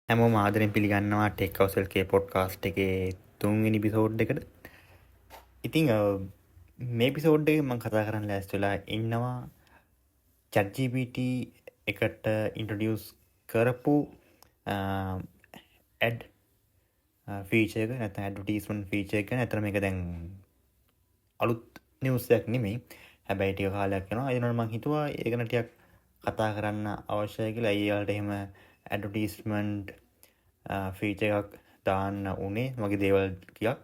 හැමෝම ආදරෙන් පිළිගන්නවා ටෙක් හවුස් එල්කේ පොඩ්කාස්ට් එකේ 3 වෙනි එපිසෝඩ් එකට. ඉතින් මේ එපිසෝඩ් එකේ මම කතා කරන්න ලෑස්ති වෙලා ඉන්නවා ChatGPT එකට ඉන්ට්‍රොඩියුස් කරපු ඇඩ් ෆීචර් එක නැත්නම් ඇඩ්වර්ටයිස්මන්ට් ෆීචර් එක. නැත්නම් මේක දැන් අලුත් නිවුස් එකක් නෙමෙයි. හැබැයි ටික කාලයක් යනවා. ඒ වෙනකොට මම හිතුවා ඒක ගැන ටිකක් කතා කරන්න අවශ්‍යයි කියලා. ඊළඟට එහෙම ඇඩ්වර්ටයිස්මන්ට් ෆීචර් එකක් දාන්න උනේ මගේ දේවල් ටිකක්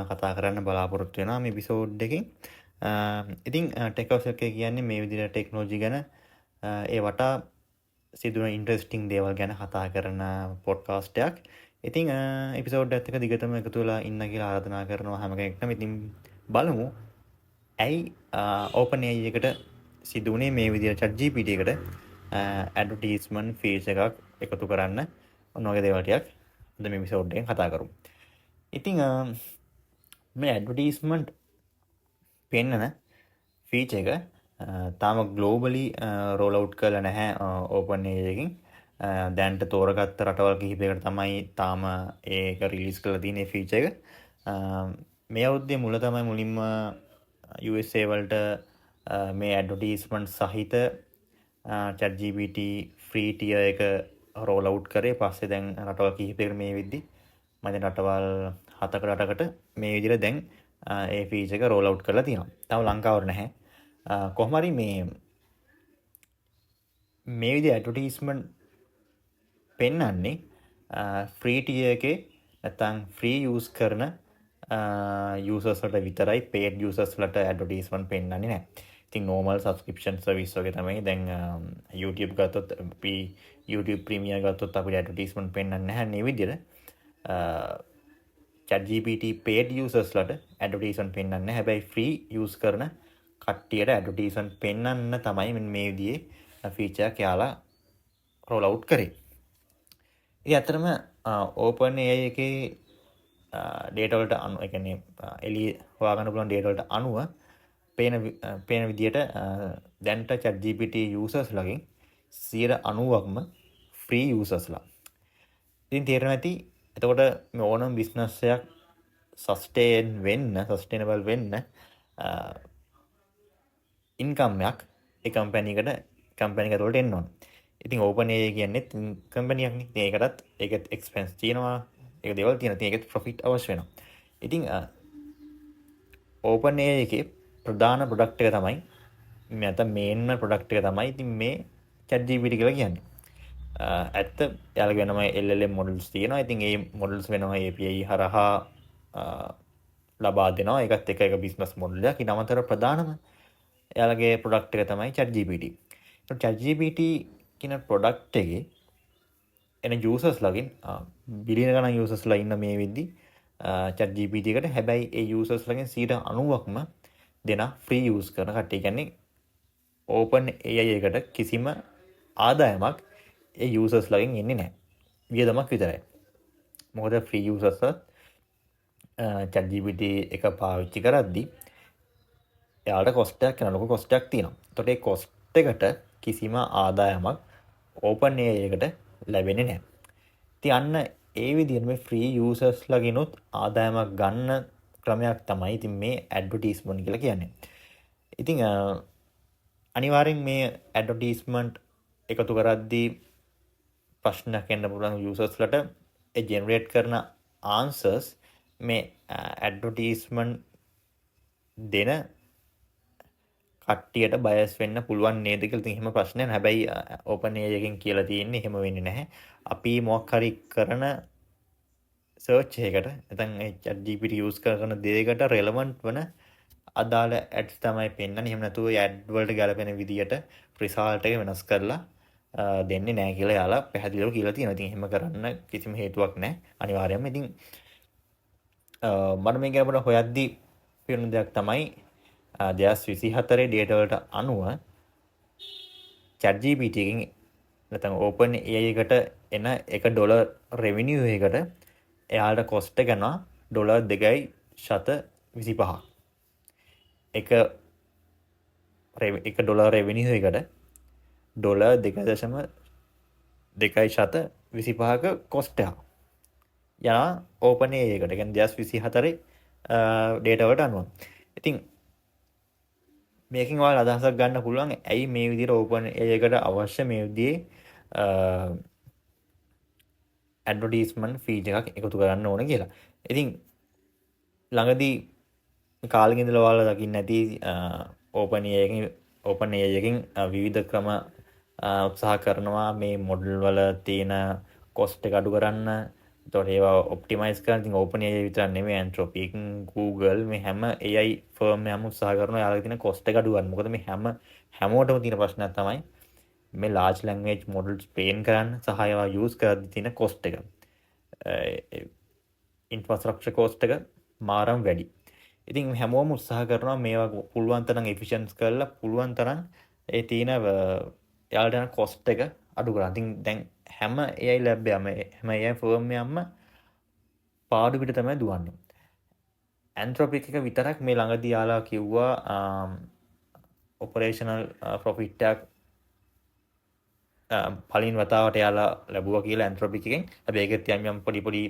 කතා කරන්න බලාපොරොත්තු වෙනවා මේ එපිසෝඩ් එකෙන්. ඉතින් ටෙක් හවුස් එකේ කියන්නේ මේ විදිහට ටෙක්නොලොජි ගැන ඒ වටා සිදුවන ඉන්ට්‍රෙස්ටිං දේවල් ගැන කතා කරන පොඩ්කාස්ට් එකක්. ඉතින් එපිසෝඩ් එකත් එක්ක දිගටම එකතු වෙලා ඉන්න කියලා ආරාධනා කරනවා හැම කෙනෙක්ටම. ඉතින් බලමු ඇයි OpenAI එකට සිදුවුනේ මේ විදිහට ChatGPT එකට ඇඩ්වර්ටයිස්මන්ට් ෆීචර් එකක් එකතු කරන්න. ඔන්න ඔය දේවල් ටිකක් අද මේ එපිසෝඩ් එකෙන් කතා කරමු. ඉතින් මේ ඇඩ්වර්ටයිස්මන්ට් පෙන්නන ෆීචර් එක තාම ග්ලෝබලි රෝල් අවුට් කරලා නැහැ OpenAI එකකින්. දැන්ට තෝරගත්ත රටවල් කිහිපයකට තමයි තාම ඒක රිලීස් කරලා තියෙන ෆීචර් එක. මේ අවුරුද්දේ මුල තමයි මුලින්ම USA වලට මේ ඇඩ්වර්ටයිස්මන්ට් සහිත ChatGPT ෆ්‍රී ටියර් එක රෝල් අවුට් කරේ. පස්සේ දැන් රටවල් කිහිපයකට මේ වෙද්දි මම දැන් රටවල් 7කට 8කට මේ විදිහට දැන් ඒ ෆීචර් එක රෝල් අවුට් කරලා තියෙනවා. තාම ලංකාවට නැහැ. කොහොම හරි මේ විදිහ ඇඩ්වර්ටයිස්මන්ට් පෙන්වන්නේ ෆ්‍රී ටියර් එකේ නැත්නම් ෆ්‍රී යූස් කරන යූසර්ස් වලට විතරයි. පේඩ් යූසර්ස් වලට ඇඩ්වර්ටයිස්මන්ට් පෙන්වන්නේ නැහැ. ඉතින් normal subscription service වගේ තමයි. දැන් YouTube ගත්තොත් අපි YouTube Premium ගත්තොත් අපිට ඇඩ්වර්ටයිස්මන්ට් පෙන්වන්නේ නැහැ මේ විදිහට. ChatGPT paid users ලට ඇඩ්වර්ටයිස්මන්ට් පෙන්වන්නේ නැහැ. හැබැයි free use කරන කට්ටියට ඇඩ්වර්ටයිස්මන්ට් පෙන්වන්න තමයි මේ විදිහේ ෆීචර් එක යාලා roll out කරේ. ඉතින් අතරම OpenAI එකේ data වලට අනුව, ඒ කියන්නේ එළිය හොයාගන්න පුළුවන් data වලට අනුව පේන විදිහට දැන්ට ChatGPT users ලගෙන් 90%ක්ම free users ලා. ඉතින් තේරෙනවා ඇති එතකොට මේ ඕනම බිස්නස් එකක් සස්ටේනබල් වෙන්න ඉන්කම් එකක් ඒ කම්පැනි එකට වලට එන්න ඕන. ඉතින් OpenAI කියන්නේ කම්පැනියක් නේ. ඉතින් ඒකත් එක්ස්පෙන්ස් තියෙනවා. ඒක දේවල් තියෙනවා. ඉතින් ඒකත් ප්‍රොෆිට් අවශ්‍ය වෙනවා. ඉතින් OpenAI එකේ ප්‍රධාන ප්‍රොඩක්ට් එක තමයි නැත්නම් මේන්ම ප්‍රොඩක්ට් එක තමයි ඉතින් මේ ChatGPT කියලා කියන්නේ. ඇත්ත යාලගේ වෙනම LLM මොඩල්ස් තියෙනවා. ඉතින් ඒ මොඩල්ස් වෙනවා API හරහා ලබා දෙනවා. ඒකත් එක බිස්නස් මොඩල් එකක්. ඊට අමතරව ප්‍රධානම යාලගේ ප්‍රොඩක්ට් එක තමයි ChatGPT. ඒත් ChatGPT කියන ප්‍රොඩක්ට් එකේ එන යූසර්ස් ලගින් බිලියන ගණන් යූසර්ස් ලා ඉන්න මේ වෙද්දි ChatGPT එකට. හැබැයි ඒ යූසර්ස් ලගෙන් 90%ක්ම දෙනා ෆ්‍රී යූස් කරන කට්ටිය. කියන්නේ OpenAI එකට කිසිම ආදායමක් ඒ යූසර්ස් ලගෙන් එන්නේ නැහැ. වියදමක් විතරයි. මොකද ෆ්‍රී යූසර්ස් ChatGPT එක පාවිච්චි කරද්දී එයාලට කොස්ට් එකක් යනවා. ලොකු කොස්ට් එකක් තියෙනවා. එතකොට ඒ කොස්ට් එකට කිසිම ආදායමක් OpenAI එකට ලැබෙන්නේ නැහැ. ඉතින් අන්න ඒ විදිහට මේ ෆ්‍රී යූසර්ස් ලගෙනුත් ආදායමක් ගන්න ක්‍රමයක් තමයි ඉතින් මේ ඇඩ්වර්ටයිස්මන්ට් කියලා කියන්නේ. ඉතින් අනිවාර්යෙන් මේ ඇඩ්වර්ටයිස්මන්ට් එකතු කරද්දී ප්‍රශ්නයක් එන්න පුළුවන් යූසර්ස්ලට. ඒ ජෙනරේට් කරන ආන්සර්ස් මේ ඇඩ්වර්ටයිස්මන්ට් දෙන කට්ටියට බයස් වෙන්න පුළුවන් නේද කියලා. ඉතින් එහෙම ප්‍රශ්නයක් නෑ. හැබැයි OpenAI එකෙන් කියලා තියෙන්නේ එහෙම වෙන්නේ නැහැ. අපි මොකක් හරි කරන සර්ච් එකකට නැත්නම් ඒ ChatGPT යූස් කරන දෙයකට රෙලවන්ට් වන අදාළ ඇඩ්ස් තමයි පෙන්වන්නේ. එහෙම නැතුව ඇඩ් වලට ගැලපෙන විදියට රිසල්ට් එක වෙනස් කරලා දෙන්නේ නැහැ කියලා යාලා පැහැදිලිව කියලා තියෙනවා. ඉතින් එහෙම කරන්න කිසිම හේතුවක් නැහැ අනිවාර්යයෙන්ම. ඉතින් මම මේ ගැන හොයද්දී පේන දෙයක් තමයි 2024 data වලට අනුව ChatGPT එකෙන් නැත්නම් OpenAI එකට එන $1 revenue එකකට එයාලට cost එක යනවා $2.25. $1 revenue එකට $2.25 2.25ක කොස්ට් එකක් යනවා ඕපන් AI එකට. කියන්නේ 2024 ඩේටාවට අනුව. ඉතින් මේකෙන් ඔයාලා අදහසක් ගන්න පුළුවන් ඇයි මේ විදිහට ඕපන් AI එකට අවශ්‍ය මේ විදිහේ ඇඩ්වර්ටයිස්මන්ට් ෆීචර් එකක් එකතු කරන්න ඕන කියලා. ඉතින් ළඟදී කාලෙක ඉඳලා ඔයාලා දකින්න ඇති ඕපන් AI එකකින් විවිධ ක්‍රම උත්සාහ කරනවා මේ මොඩල් වල තියෙන කොස්ට් එක අඩු කරන්න. එතකොට ඒවා ඔප්ටිමයිස් කරන්න. ඉතින් ඕපන් AI විතරක් නෙමෙයි ඇන්ට්‍රොපික්, Google මේ හැම AI ෆර්ම් එකම උත්සාහ කරනවා යාළුවා තියෙන කොස්ට් එක අඩු කරන්න. මොකද මේ හැමෝටම තියෙන ප්‍රශ්නයක් තමයි මේ large language models train කරන්න සහ ඒවා use කරද්දී තියෙන cost එක. infrastructure cost එක මාරම් වැඩි. ඉතින් හැමෝම උත්සාහ කරනවා මේවා පුළුවන් තරම් efficient කරලා පුළුවන් තරම් ඒ තියෙන යාළට යන cost එක අඩු කරන්න. ඉතින් දැන් හැම AI lab එකම හැම AI firm එකම පාඩු පිට තමයි දුවන්නේ. Anthropic එක විතරක් මේ ළඟදී යාලා කිව්වා operational profit එකක් පලින් වතාවට යාලා ලැබුවා කියලා ඇන්ට්‍රොපික් එකෙන්. හැබැයි ඒකත් යම් පොඩි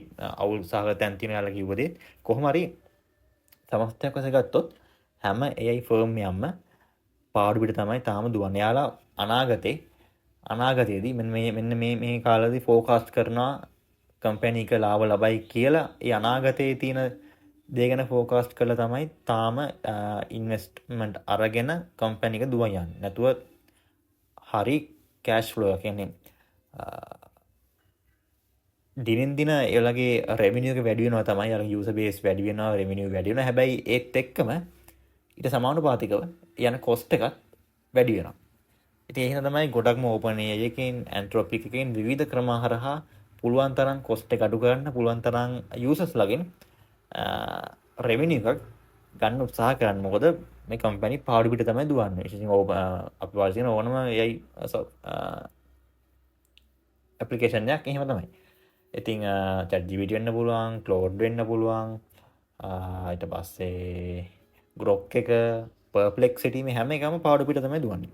අවුල් සහගත තැන් තියෙනවා යාලා කිව්ව දේ. කොහොම හරි සමස්තයක් වශයෙන් ගත්තොත් හැම AI ෆර්ම් එකම පාඩු පිට තමයි තාම දුවන්නේ. යාලා අනාගතයේදී මෙන්න මේ කාලෙදී ෆෝකාස්ට් කරනවා කම්පැනි එක ලාභ ලබයි කියලා. ඒ අනාගතයේ තියෙන දේ ගැන ෆෝකාස්ට් කරලා තමයි තාම ඉන්වෙස්ට්මන්ට් අරගෙන කම්පැනි එක දුවන් යන්නේ. නැතුව හරි කෑෂ් ෆ්ලෝ කියන්නේ දිනෙන් දින ඒලගේ රෙවෙනියු එක වැඩි වෙනවා තමයි. අර යූසර් බේස් වැඩි වෙනවා, රෙවෙනියු වැඩි වෙනවා. හැබැයි ඒත් එක්කම ඊට සමානුපාතිකව යන කොස්ට් එකත් වැඩි වෙනවා. ඉතින් ඒ හින්දා තමයි ගොඩක්ම ඕපන් AI එකකින්, ඇන්ට්‍රොපික් එකකින් විවිධ ක්‍රම හරහා පුළුවන් තරම් කොස්ට් එක අඩු කරන්න, පුළුවන් තරම් යූසර්ස් ලගෙන් රෙවෙනියු එකක් ගන්න උත්සාහ කරන්න. මොකද මේ කම්පැනි පාඩු පිට තමයි දුවන්නේ. විශේෂයෙන් අපි වාසින ඕනම AI ඇප්ලිකේෂන් එකක් එහෙම තමයි. ඉතින් ChatGPT වෙන්න පුළුවන්, Claude වෙන්න පුළුවන්, ඊට පස්සේ Grok එක, Perplexity මේ හැම එකම පාඩු පිට තමයි දුවන්නේ.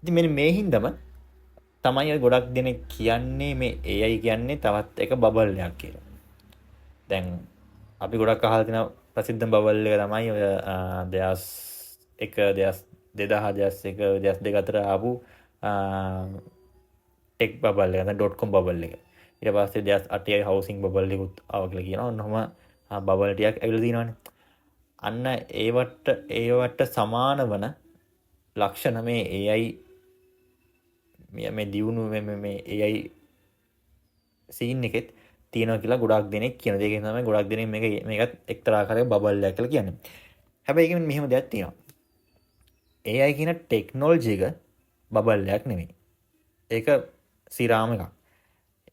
ඉතින් මෙන්න මේ හින්දාම තමයි ගොඩක් දෙනෙක් කියන්නේ මේ AI කියන්නේ තවත් එක බබල් එකක් කියලා. දැන් අපි ගොඩක් අහලා තියෙන ප්‍රසිද්ධ බබල් එක තමයි ඔය 2002 අතර ආපු ටෙක් බබල් එක, .com බබල් එක. ඊට පස්සේ 2008 හවුසින් බබල් එකකුත් ආවා කියලා කියනවා. ඔන්නෝම බබල් ටිකක් ඇවිල්ලා තියෙනවානේ. අන්න ඒවට සමාන වන ලක්ෂණ මේ AI මේ දියුණු මේ AI සීන් එකෙත් තියෙනවා කියලා ගොඩක් දෙනෙක් කියන දේ තමයි ගොඩක් දෙනෙක් මේකත් එක්තරා ආකාරයක බබල් එකක් කියලා කියන්නේ. හැබැයි ඒකෙන් මෙහෙම දෙයක් තියෙනවා. AI කියන ටෙක්නොලොජි එක බබල් එකක් නෙමෙයි. ඒක සිරාම එකක්.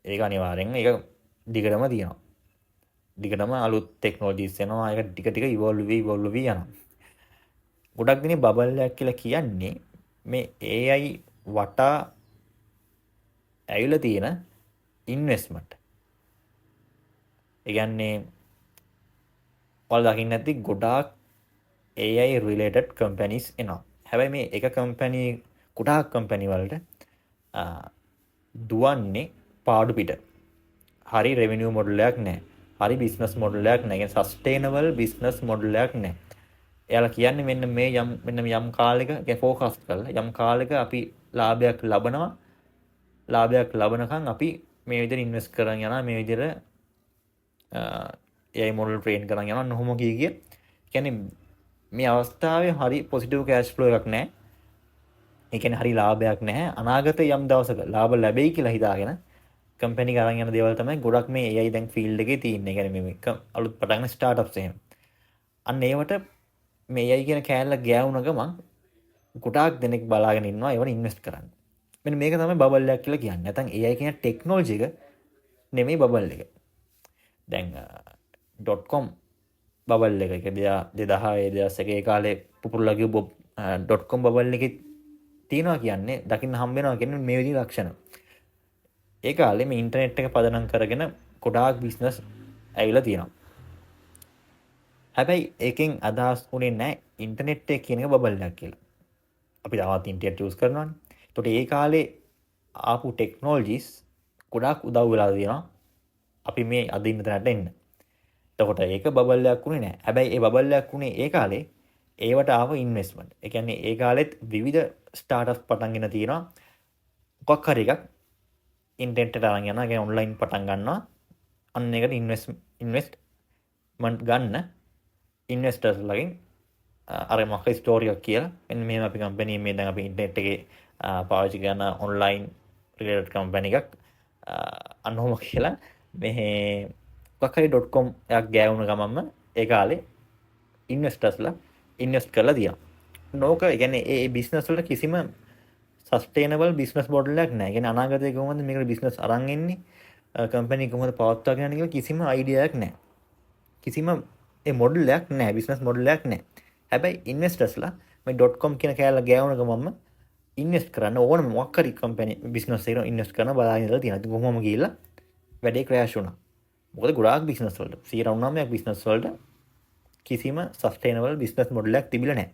ඒක අනිවාර්යෙන් ඒක දිගටම තියෙනවා. දිගටම අලුත් ටෙක්නොලොජිස් එනවා. ඒක ටික ඉවෝල්ව් වෙවි යනවා. ගොඩක් දෙනෙක් බබල් එකක් කියලා කියන්නේ මේ AI වටා ඇවිල්ලා තියෙන ඉන්වෙස්ට්මන්ට්. ඒ කියන්නේ ඔයාලා දකින්න ඇති ගොඩාක් AI related companies එනවා. හැබැයි මේ එක කම්පැනි ගොඩාක් කම්පැනි වලට දුවන්නේ පාඩු පිට. හරි රෙවෙනියු මොඩල් එකක් නැහැ. හරි බිස්නස් මොඩල් එකක් නැහැ. කියන්නේ සස්ටේනබල් බිස්නස් මොඩල් එකක් නැහැ. එයාලා කියන්නේ මෙන්න යම් කාලයක ෆෝකස් කරලා යම් කාලයක අපි ලාභයක් ලබනවා. ලාභයක් ලබනකම් අපි මේ විදිහට ඉන්වෙස්ට් කරන් යනවා. මේ විදිහට AI මොඩල් ට්‍රේන් කරන් යනවා. නොහොම කිය කියන්නේ මේ අවස්ථාවේ හරි පොසිටිව් කෑෂ් ෆ්ලෝ එකක් නැහැ. ඒ කියන්නේ හරි ලාභයක් නැහැ. අනාගතේ යම් දවසක ලාභ ලැබෙයි කියලා හිතාගෙන කම්පැනි කරන් යන දේවල් තමයි ගොඩක් මේ AI දැන් ෆීල්ඩ් එකේ තියෙන්නේ. ඒ කියන්නේ මේ අලුත් පටන් ගන්න ස්ටාර්ට්අප්ස් එහෙම. අන්න ඒවට මේ AI කියන කෑල්ල ගෑවුන ගමන් ගොඩාක් දෙනෙක් බලාගෙන ඉන්නවා ඒවට ඉන්වෙස්ට් කරන්න. මෙන්න මේක තමයි බබල් එකක් කියලා කියන්නේ. නැත්නම් AI කියන ටෙක්නොලොජි එක නෙමෙයි බබල් එක. දැන් .com බබල් එක 2001 කාලේ පුපුරලා ගිය .com බබල් එකේ තියෙනවා කියන්නේ දකින්න හම්බ වෙනවා කියන්නේ මේ විදිහේ ලක්ෂණ. ඒ කාලේ මේ ඉන්ටර්නෙට් එක පදනම් කරගෙන ගොඩාක් බිස්නස් ඇවිල්ලා තියෙනවා. හැබැයි ඒකෙන් අදහස් උනේ නැහැ ඉන්ටර්නෙට් එක කියන එක බබල් එකක් කියලා. අපි තාමත් ඉන්ටර්නෙට් යූස් කරනවානේ. ඒකට ඒ කාලේ ආපු ටෙක්නෝලොජිස් ගොඩාක් උදව් වෙලා තියෙනවා අපි මේ අද ඉන්න තැනට එන්න. එතකොට ඒක බබල්ලයක් වුණේ නැහැ. හැබැයි ඒ බබල්ලයක් වුණේ ඒ කාලේ ඒවට ආව ඉන්වෙස්ට්මන්ට්. ඒ කියන්නේ ඒ කාලෙත් විවිධ ස්ටාර්ට්අප්ස් පටන්ගෙන තියෙනවා. මොකක් හරි එකක් ඉන්ටර්නෙට් එකට අරන් යනවා. ඒ කියන්නේ ඔන්ලයින් පටන් ගන්නවා. අන්න ඒකට ඉන්වෙස්ට්මන්ට් ගන්න ඉන්වෙස්ටර්ස්ලාගෙන් අර මොකක් ස්ටෝරි එකක් කියලා මෙන්න මෙහෙම අපි කම්පැනි මේ දැන් අපි ඉන්ටර්නෙට් එකේ පාවිච්චි කරන ඔන්ලයින් රිලේටඩ් කම්පැනි එකක් අන්නෝම කියලා මේ මොකක් හරි .com එකක් ගෑවුන ගමන්ම ඒ කාලේ ඉන්වෙස්ටර්ස්ලා ඉන්වෙස්ට් කරලා තියෙනවා. නෝක ඒ කියන්නේ ඒ බිස්නස් වලට කිසිම සස්ටේනබල් බිස්නස් මොඩල් එකක් නැහැ. ඒ කියන්නේ අනාගතයේ කොහොමද මේකට බිස්නස් අරන් එන්නේ? කම්පැනි කොහොමද පවත්වාගෙන යන්නේ කියලා කිසිම අයිඩියා එකක් නැහැ. කිසිම ඒ මොඩල් එකක් නැහැ. බිස්නස් මොඩල් එකක් නැහැ. හැබැයි ඉන්වෙස්ටර්ස්ලා මේ .com කියන කෑල්ල ගෑවුන ගමන්ම ඉන්වෙස්ට් කරන්න ඕනම මොකක් හරි කම්පැනි බිස්නස් එකකට ඉන්වෙස්ට් කරන බලාගෙන ඉඳලා තියෙනවා. ඉතින් කොහොමම ගිහිල්ලා වැඩේ ක්‍රෑෂ් වුණා. මොකද ගොඩාක් බිස්නස් වලට 99% බිස්නස් වලට කිසිම සස්ටේනබල් බිස්නස් මොඩල් එකක් තිබිලා නැහැ.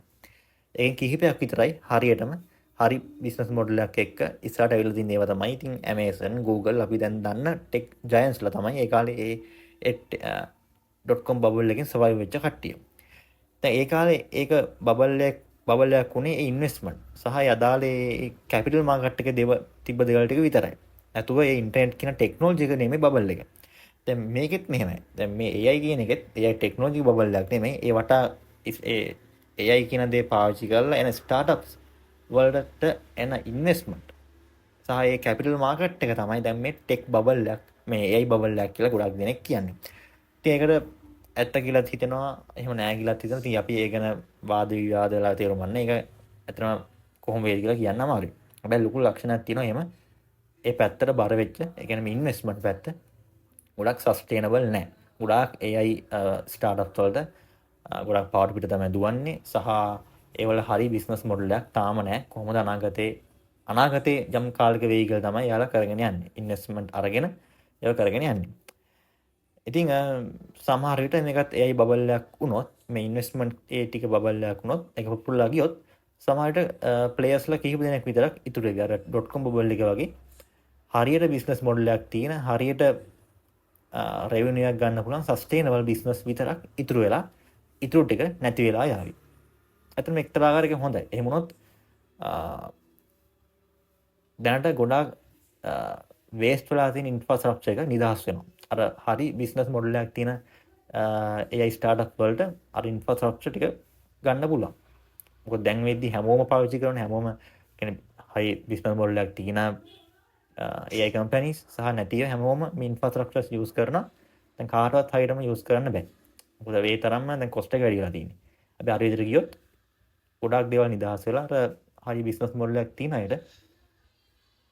ඒකෙන් කිහිපයක් විතරයි හරියටම හරි බිස්නස් මොඩල් එකක් එක්ක ඉස්සරහට ඇවිල්ලා තියෙන ඒවා තමයි. ඉතින් Amazon, Google අපි දැන් දන්න ටෙක් ජයන්ට්ස්ලා තමයි ඒ කාලේ ඒ .com බබල් එකෙන් සර්වයිව් වෙච්ච කට්ටිය. දැන් ඒ කාලේ ඒක බබල් එකක් උනේ ඒ ඉන්වෙස්ට්මන්ට් සහ යදාලේ කැපිටල් මාකට් එකේ තිබ්බ දේවල් ටික විතරයි. නැතුව ඒ ඉන්ටර්නෙට් කියන ටෙක්නොලොජි එක නෙමෙයි බබල් එක. දැන් මේකෙත් මෙහෙමයි. දැන් මේ AI කියන එකෙත් AI ටෙක්නොලොජි බබල් එකක් නෙමෙයි. ඒ වටා ඒ AI කියන දේ පාවිච්චි කරලා එන ස්ටාර්ට්අප්ස් වලට එන ඉන්වෙස්ට්මන්ට් සහ ඒ කැපිටල් මාකට් එක තමයි දැන් මේ ටෙක් බබල් එකක් මේ AI බබල් එකක් කියලා ගොඩක් දෙනෙක් කියන්නේ. ඉතින් ඒකට ඇත්ත කියලාත් හිතෙනවා එහෙම නෑ කියලාත් හිතෙනවා. ඉතින් අපි ඒ ගැන වාද විවාද වල තේරුම් ගන්න. ඒක ඇත්තටම කොහොම වේද කියලා කියන්න අමාරුයි. හැබැයි ලොකු ලක්ෂණයක් තියෙනවා එහෙම ඒ පැත්තට බර වෙච්ච ඒ කියන්නේ මේ ඉන්වෙස්ට්මන්ට් පැත්ත ගොඩක් සස්ටේනබල් නෑ. ගොඩාක් AI ස්ටාර්ට්අප්ස් වලට ගොඩක් පාඩු පිට තමයි දුවන්නේ සහ ඒවල හරි බිස්නස් මොඩල් එකක් තාම නෑ. කොහොමද අනාගතේ යම් කාලයක වෙයි කියලා තමයි යාලා කරගෙන යන්නේ. ඉන්වෙස්ට්මන්ට් අරගෙන ඒක කරගෙන යන්නේ. ඉතින් සමහර විට මේකත් AI බබල් එකක් වුණොත් මේ ඉන්වෙස්ට්මන්ට් ඒ ටික බබල් එකක් වුණොත් ඒක පුපුරලා ගියොත් සමහර විට ප්ලේයර්ස්ලා කිහිප දෙනෙක් විතරක් ඉතුරු වෙයි. අර .com බබල් එක වගේ හරියට බිස්නස් මොඩල් එකක් තියෙන හරියට රෙවෙනියු එකක් ගන්න පුළුවන් සස්ටේනබල් බිස්නස් විතරක් ඉතුරු වෙලා ඉතුරු ටික නැති වෙලා යාවි. ඇත්තටම එක්තරා ආකාරයකින් හොඳයි. එහෙම වුණොත් දැනට ගොඩාක් වේස්ට් වෙලා තියෙන ඉන්ෆ්‍රාස්ට්‍රක්චර් එක නිදහස් වෙනවා. අර හරි බිස්නස් මොඩල් එකක් තියෙන AI ස්ටාර්ට්අප් වලට අර ඉන්ෆ්‍රාස්ට්‍රක්චර් ටික ගන්න පුළුවන්. මොකද දැන් වෙද්දි හැමෝම පාවිච්චි කරන හැමෝම කියන්නේ හරි බිස්නස් මොඩල් එකක් තියෙන AI කම්පැනිස් සහ නැතිව හැමෝම මේ ඉන්ෆ්‍රාස්ට්‍රක්චර්ස් යූස් කරනවා. දැන් කාටවත් හරියටම යූස් කරන්න බෑ. මොකද ඒ තරම්ම දැන් කොස්ට් එක වැඩි වෙලා තියෙන්නේ. අපි අර විදිහට ගියොත් ගොඩාක් දේවල් නිදහස් වෙලා අර හරි බිස්නස් මොඩල් එකක් තියෙන අයට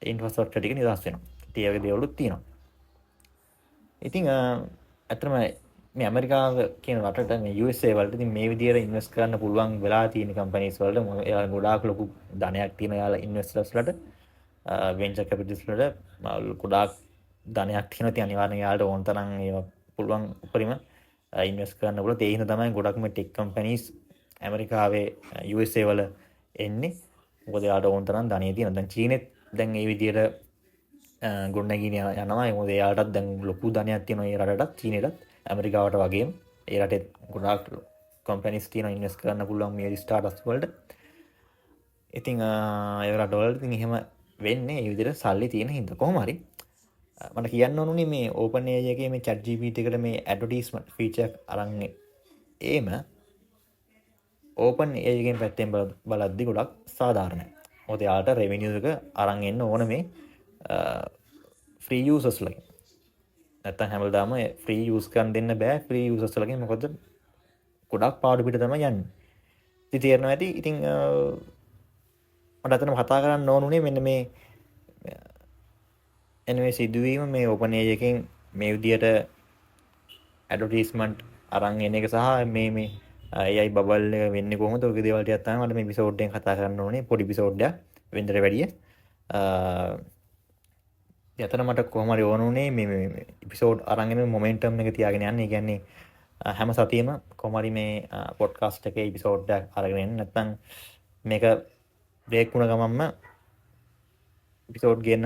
ඉන්ෆ්‍රාස්ට්‍රක්චර් ටික නිදහස් වෙනවා. ඉතින් ඒ වගේ දේවලුත් තියෙනවා. ඉතින් ඇත්තටම මේ ඇමරිකාව කියන රටට මේ USA වලට ඉතින් මේ විදිහට ඉන්වෙස්ට් කරන්න පුළුවන් වෙලා තියෙන කම්පැනිස් වලට ඒලා ගොඩාක් ලොකු ධනයක් තියෙන යාලා ඉන්වෙස්ටර්ස්ලට වෙන්චර් කැපිටලිස්ට්ලට ගොඩාක් ධනයක් තියෙනවා. ඉතින් අනිවාර්යෙන් යාලට ඕන තරම් ඒවා පුළුවන් උපරිම ඉන්වෙස්ට් කරන්න පුළුවන්. ඒ හින්දා තමයි ගොඩක්ම ටෙක් කම්පැනිස් ඇමරිකාවේ USA වල එන්නේ. මොකද යාලට ඕන තරම් ධනෙ තියෙනවා. දැන් චීනෙත් දැන් මේ විදිහට ගොඩනැගින යනවා. මොකද එයාටත් දැන් ලොකු ධනයක් තියෙනවා ඒ රටටත් චීනෙටත් ඇමරිකාවට වගේම ඒ රටේ ගොඩාක් කම්පැනිස් තියෙනවා ඉන්වෙස්ට් කරන්න පුළුවන් මේ ස්ටාර්ට්අප්ස් වලට. ඉතින් ඒ රටවල ඉතින් එහෙම වෙන්නේ ඒ විදිහට සල්ලි තියෙන හින්දා. කොහොම හරි මට කියන්න ඕනුනේ මේ OpenAI එකේ මේ ChatGPT එකට මේ ඇඩ්වර්ටයිස්මන්ට් ෆීචර් එකක් අරන් ඒම OpenAI එකෙන් පැත්තෙන් බලද්දි ගොඩක් සාධාරණයි. මොකද යාට රෙවෙනියු එක අරන් එන්න ඕන මේ ෆ්‍රී යූසර්ස්ලගෙන්. නැත්තම් හැමදාම ෆ්‍රී යූස් කරන් දෙන්න බෑ ෆ්‍රී යූසර්ස්ලගෙන්. මොකද ගොඩක් පාඩු පිට තමයි යන්නේ. ඉතින් තේරෙනවා ඇති. ඉතින් මට අතන කතා කරන්න ඕනුනේ මෙන්න මේ එනවේ සිදුවීම මේ OpenAI එකෙන් මේ විදියට ඇඩ්වර්ටයිස්මන්ට් අරන් එන එක සහ මේ AI බබල් එක වෙන්නේ කොහොමද? ඔය දේවල් ටිකක් තමයි මට මේ එපිසෝඩ් එකෙන් කතා කරන්න ඕනේ. පොඩි එපිසෝඩ් එකක් වෙනදට වැඩිය. යතන මට කොහොම හරි ඕන උනේ මේ එපිසෝඩ් අරන් එන මොමන්ටම් එක තියාගෙන යන්න. ඒ කියන්නේ හැම සතියෙම කොහොම හරි මේ පොඩ්කාස්ට් එකේ එපිසෝඩ් එකක් අරගෙන එන්න. නැත්නම් මේක බ්‍රේක් වුණ ගමන්ම එපිසෝඩ් ගෙන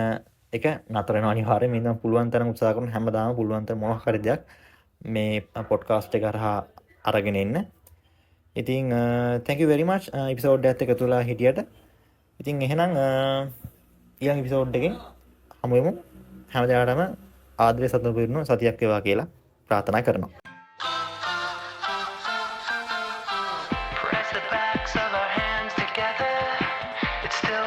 එක නතරන අනිවාර්යයෙන් ඉඳන් පුළුවන් තරම් උත්සාහ කරන හැමදාම පුළුවන් තරම් මොනවා හරි දෙයක් මේ පොඩ්කාස්ට් එක හරහා අරගෙන එන්න. ඉතින් thank you very much episode එකත් එක තුලා හිටියට. ඉතින් එහෙනම් ඊළඟ එපිසෝඩ් එකෙන් හමු වෙමු. හැමදාටම ආදරේ සතුටු පිරුණු සතියක් වේවා කියලා ප්‍රාර්ථනා කරනවා. Press the backs of our hands together. It's still